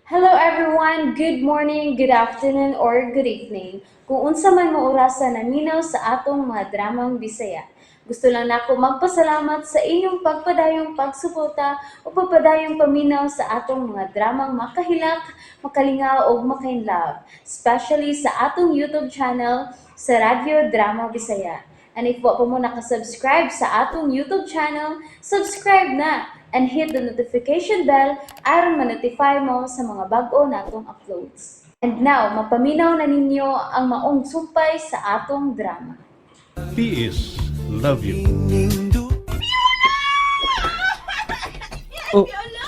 Hello everyone, good morning, good afternoon, or good evening. Kung unsa man mo orasan naminaw sa atong mga dramang Bisaya. Gusto lang nako magpasalamat sa inyong pagpadayong pagsuporta o pagpadayong paminaw sa atong mga dramang makahilak, makalingaw o makainlove, especially sa atong YouTube channel sa Radyo Drama Bisaya. And if wa pa mo nakasubscribe sa atong YouTube channel, subscribe na and hit the notification bell aron ma-notify mo sa mga bag-o natong uploads. And now, mapaminaw na ninyo ang maong sumpay sa atong drama. P.S. Love you. Oh. Yola!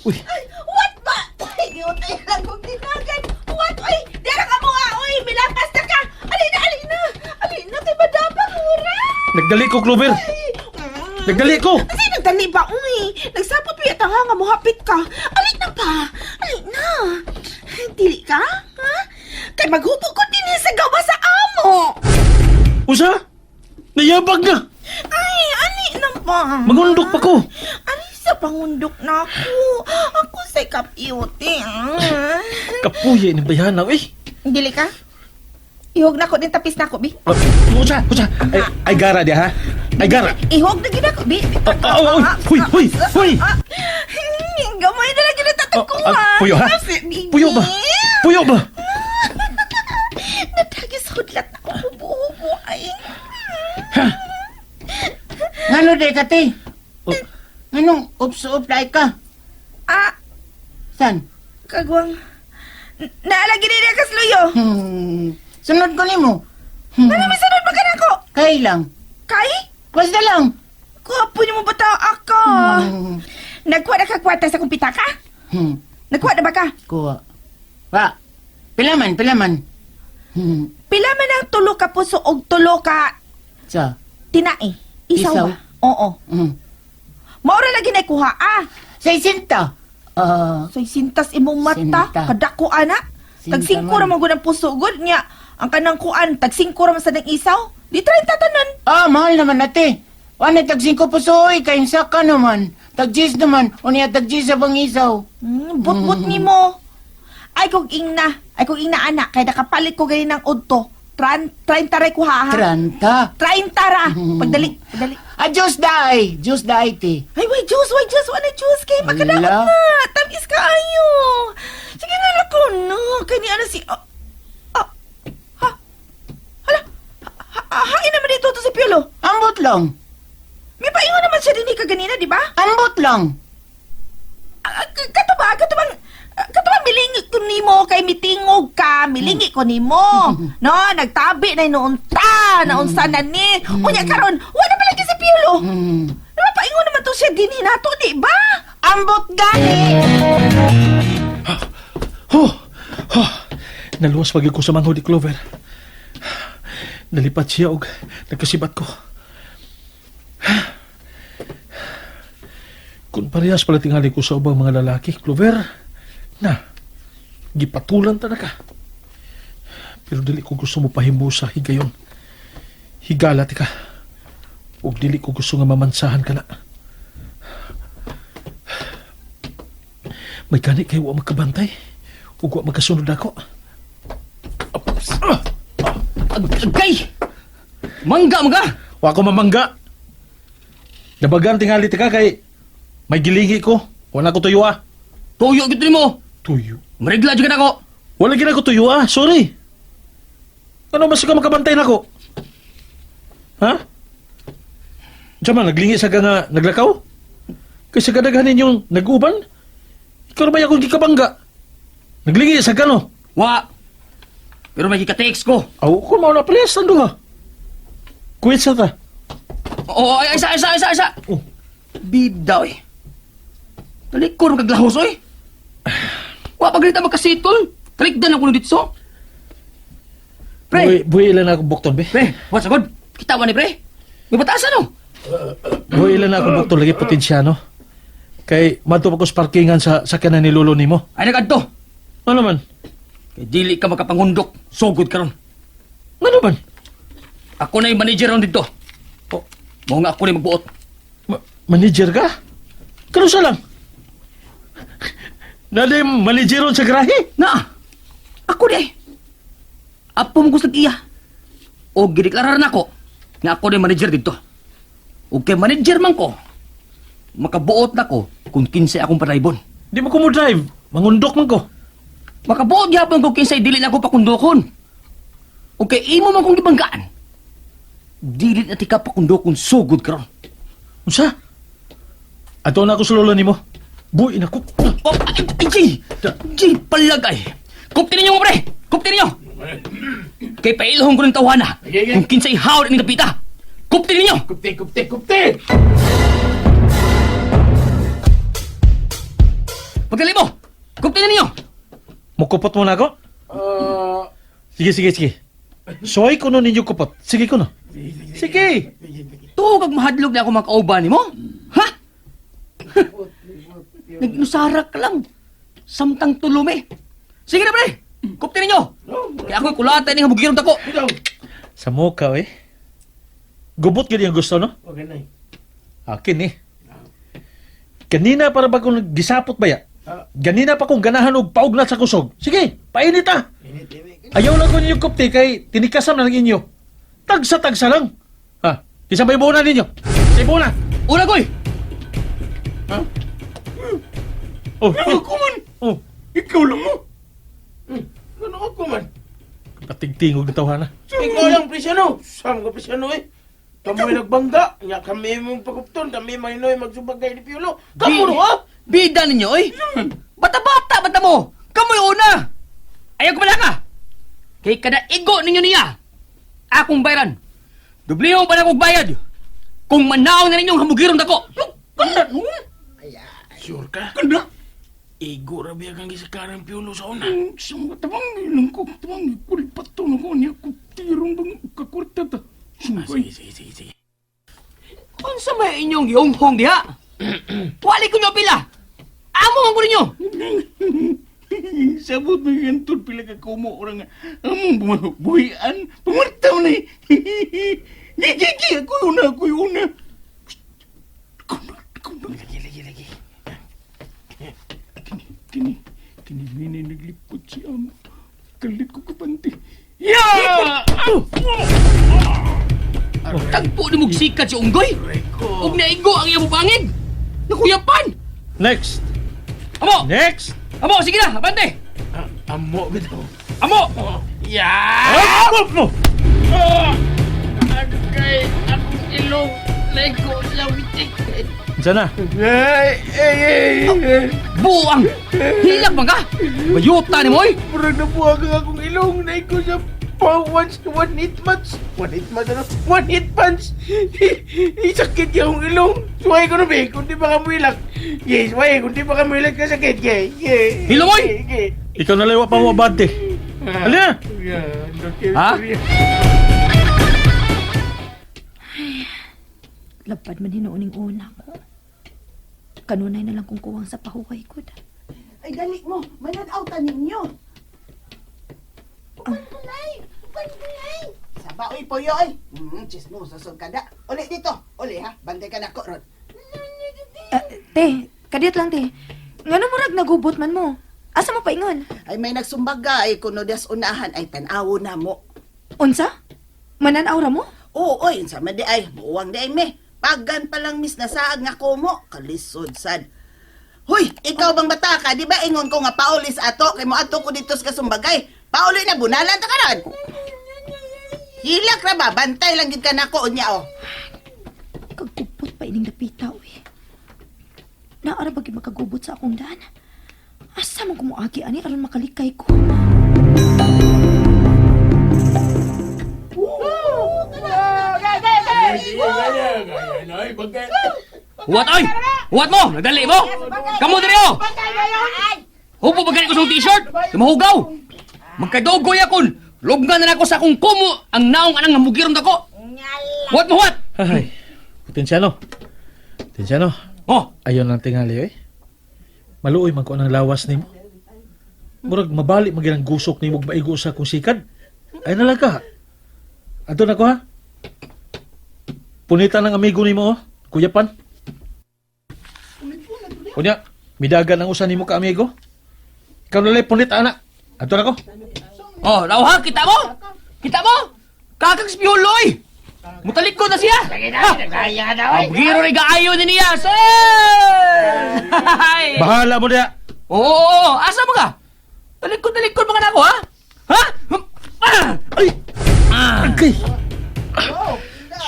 Uy. Ay, what ba? Ay, giutay lang kong tinagan. What? Ay, dira ka mo nga. Uy, milapas na ka. Alina, alina. Alina, kay madapang ura. Nagdali ko, Clover! Nagdali ko! Kasi nagdali ba, uy? Nagsapot mo yata nga mo hapit ka. Alina pa. Alina. Dili ka? Ha? Kay maghubog ko din sa gawa sa amo. Usa? Nayabag na! Ay, ani na ba? Magundok pa ko! Ani sa pangundok na ako. Ako sa'y kapiyote. Kapuya ng bayana, uy! Dili ka? Ihog na ko din tapis na ko, bi. Usa! Ay gara di, ha? Ay gara! Ihog na gid ako, bi. Huy! Gamay na lagi na tatag ko, ha? Puyo, ha? Puyo ba? Puyo ba? Natagis hudlat na ako, buho ay. Ngano day ka, te? Oh. Anong ups-up like ka? Ah, San? kagwang. Naalagi na niya kasluyo. Sunod ko nimo. Ano may sunod ba ka na ko? Kay lang. Kay? Basta lang. Kuhapo niyo mo bata ako. Nagkuha na kagwata sa kumpita ka? Nagkuha na ba ka? Kuha. Wa. Pilaman. Pila man ang tulo ka puso og tulo ka Sa. tinai. Isaw Isaw? ba? Oo. Mm. Maura lagi na kuha, ah. Sa isinta. So, sintas imong mata, Sinta. kadako ana. Sinta Tagsingko man. raman gud ang puso gud niya. Ang kanang kuan, tagsingko raman sa nang isaw. Di try tatanan. Mahal naman ate. Wala tag-5 pusoy. Kayong saka naman. Tag-10 naman. Unya tag-10 sa bangisaw. But nimo. Ay kog ingna anak kay nakapalit ko gani ng udto. 30 ray kuha ha. 30. 30 ra. Pagdali. Diyos dahi, te. Ay, wait, juice, wala juice kay makadaot Wala. na. Tamis ka ayo. Sige na ako no. Kay ni ana si hain naman dito to si Piolo. Ambot lang. May paingon naman siya din kaganina, di ba? Ambot lang. Katuba, milingi ko nimo kay mitingog ka, milingi ko nimo. No, nagtabi na noon ta, naunsa na ni. Unya karon, wala pa lagi si Piolo. Naman paingon naman to siya din nato, di ba? Ambot gani. Naluwas pag ko sa manghod ni Clover. Nalipat siya og nagkasibat ko. Kung parehas pala tingali ko sa ubang mga lalaki, Clover, gipatulan ta na ka. Pero dili ko gusto mo pahimo sa higayon. Higala ti ka. Ug dili ko gusto nga mamansahan ka na. May gani kayo wa magkabantay. Ug wa magkasunod ako. Agay! Mangga mga! Wa ko mamangga. Dabagan tingali ti ka kay may gilingi ko. Wala ko tuyo ah. Tuyo gitu mo! Tuyo? Marigla juga na ko! Wala gina ko tuyo ah. Sorry. Ano mas ka makabantay na ko? Ha? Diyan man, naglingi sa ka nga naglakaw? Kasi kadaghanin yung nag-uban? Ikaw na ba akong gikabangga? Naglingi sa ka no? Wa! Pero may kika-text ko. Aw, kung mauna press, ando ha? Quit sa ta. Oo, ay, isa! Oh. Bida, oy. Talikor magkaglahos, oy. Wa paglita magkasitol. Talikdan ako ng ditso. Pre! Buhay ilan na ako bukton, be? Pre, what's good? Kita ba ni pre? May batasan, no? Buhay ilan na ako bukton, lagi potensya, no? Kay, mato pa ko sa parkingan sa sakyanan ni Lolo nimo. Ay, nagadto. Ano man? Kay dili ka makapangundok. So good ka ron. Ano man? Ako na yung manager ron dito. Oh. Mo nga ako na yung magbuot. Manager ka? Kanusa lang? Nadi manageron sa grahe. Na, ako di. Apo mo gusto iya. O gideklararan ako nga ako di manager dito. O kay manager man ko, makabuot na ko kung kinsay akong padaybon. Di mo ko mo drive. Mangundok man ko. Makabuot gyapon ko kinsay dili na ako pakundokon. O kay imo man kong gibanggaan. Dili na tika pakundokon sugod karon. Unsa? Ato na ako sa lola nimo. Buin ako. Oh, ay, Jay, palagay. Kupti ninyo mo, pre. Kupti ninyo. Kay pailhong ko ng tawana. Kung kinsay hawad ng kapita. Kupti ninyo. Kupte! Pagdali mo. Kupti ninyo. Mukupot mo na ako? Sige. Soy ko no ninyo kupot. Sige ko no. Sige. Tuwag mahadlog na ako makauban mo. Ha? Nagnusarak ka lang. Samtang tulumi. Sige na, pre. Kupti ninyo. Kaya ako'y kulatan ng habugirong tako. Sa mukha eh. Gubot gani ang gusto no? Okay na. Akin eh. Kanina para ba kung gisapot ba ya? Ganina pa kong ganahan og paugnat sa kusog. Sige, painit ah. Ayaw lang ko ninyo kupti kay tinikasan na ng inyo. Tagsa lang. Ha? Isa ba ibunan ninyo? Sa ibunan. Una, koy. Oh, Ako man! oh. Ikaw lang mo! Ano ako man? Patigtingog na tawana. Ikaw lang, Prisyano! Sama ka, Prisyano eh! Kami nagbangga! Nga kami mong pagupton! Kami mahinoy magsubagay ni Piolo! Kamu no ha! Bida ninyo, oy. Bata-bata, bata mo. Kamoy una. Ayaw ko malaka. Kay kada igo ninyo niya. Akong bayaran. Dubliho pa na akong bayad. Kung manaw na ninyong hamugiron dako. Kanda no? Sure ka? Kanda? Igo rabi kang gisakaran Piolo sa una. Isang matabang ilang ko. Tabang kulipato na ko niya. Kutirong bang kakurta ta. Sige. Unsa may inyong gihonghong diha? Wali ko nyo pila. Amo ang kunin nyo. Sabot mo yung tol pila ka kumo orang among buhian pumartaw na Gigi ako una lagi Kini naglipot si amo kalit ko kapanti Tagpo ni mong sikat si Unggoy. Huwag naigo ang iyong bangid. Nakuyapan. Next! Amo! Next! Amo, sige na, abante! Amo bitaw Amo! Abot mo! Agay akong ilong lego sa witik Diyan na. Buang! Hilak man ka! Bayuta ni Moy! Murag na buwag ang akong ilong na ko sa one hit punch. One hit punch. Sakit yung ilong. Suway ko na ba? Kung di ba ka muilak. Yes, suway. Kung di ba ka muilak ka sakit. Hilo, Moy! Ikaw na lewa pa mo abante. Halina! Ha? Lapad man hinuuning una ko. Kanunay na lang kung kuwang sa pahuhay ko. Ay, dali mo. Mananaw ninyo. Pantunay! Saba, oy, poyo, oy. Chismo, susog ka da. Uli dito. Uli, ha? Bantay ka na ko, Rod. Te, kadiyot lang, te. Nga murag nagubot man mo. Asa mo paingon? Ay, may nagsumbaga. Ay, kuno das unahan. Ay, tanawo na mo. Unsa? Mananaw ra mo? Oo, oy. Sama di ay. Muwang di ay, me. Pagan pa lang, miss, nasaag nga ko mo. Kalisod, sad. Huy, ikaw bang bata ka? Di ba ingon ko nga paulis ato? Kay mo ato ko dito sa kasumbagay. Pauli na, bunalan ta karon. Hilak ra ba? Bantay lang gid ka nako unya, oh. Kagubot pa ining napita, uy. Naara bagi makagubot sa akong daan. Asa mo kumuagi ani aron makalikay ko? Huwat, oy! Huwat mo! Nagdali mo! Kamu diri o! Hupo ba ganit ko sa t-shirt? Mahugaw! Magkadogoy akon! Lugnan na ako sa akong kumo ang naong anang namugirong dako! Huwat mo, huwat! Ay, Potensyano. Potensyano. Oh! Ayaw nang tingali eh. Maluoy man ko ng lawas nimo. Murag mabalik magilang gusok nimo maigo sa kung sikad. Ay nalaga. Ato na ko ha. Punitan ng amigo nimo oh. Kuya Pan. Kunya, midagan ang usan nimo ka amigo. Ikaw nalay punit, anak. Ato na ko. Oh, raw ha, kita mo? Kita mo? Kakag si Piolo, oy! Mutalikod na siya! Ang giro rin kaayo ni niya, sir! Bahala mo diya. Oo, asa mo ka? Talikod mga nako, ha? Ha? Ay! Agay!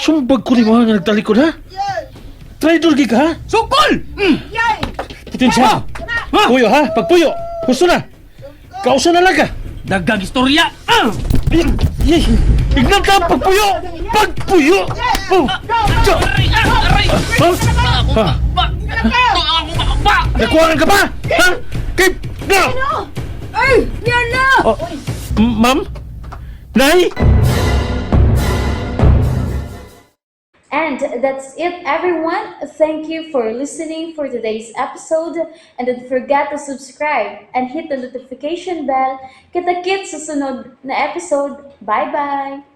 Sumbag ko ni mga nga nagtalikod, ha? Traidor gig, ha? Sukol! Putin siya. Puyo, ha? Pagpuyo. Gusto na. Kausa na lang ka. Dagang istorya! Ay! Ay! Ignan ka! Pagpuyo! Pagpuyo! Oh! Tiyo! Ha? Ha? Nakuha ka pa? Ha? Kay... Na! Ay, yan na! Oh, ma'am? Nay? And that's it, everyone. Thank you for listening for today's episode. And don't forget to subscribe and hit the notification bell. Kita-kits sa sunod na episode. Bye-bye!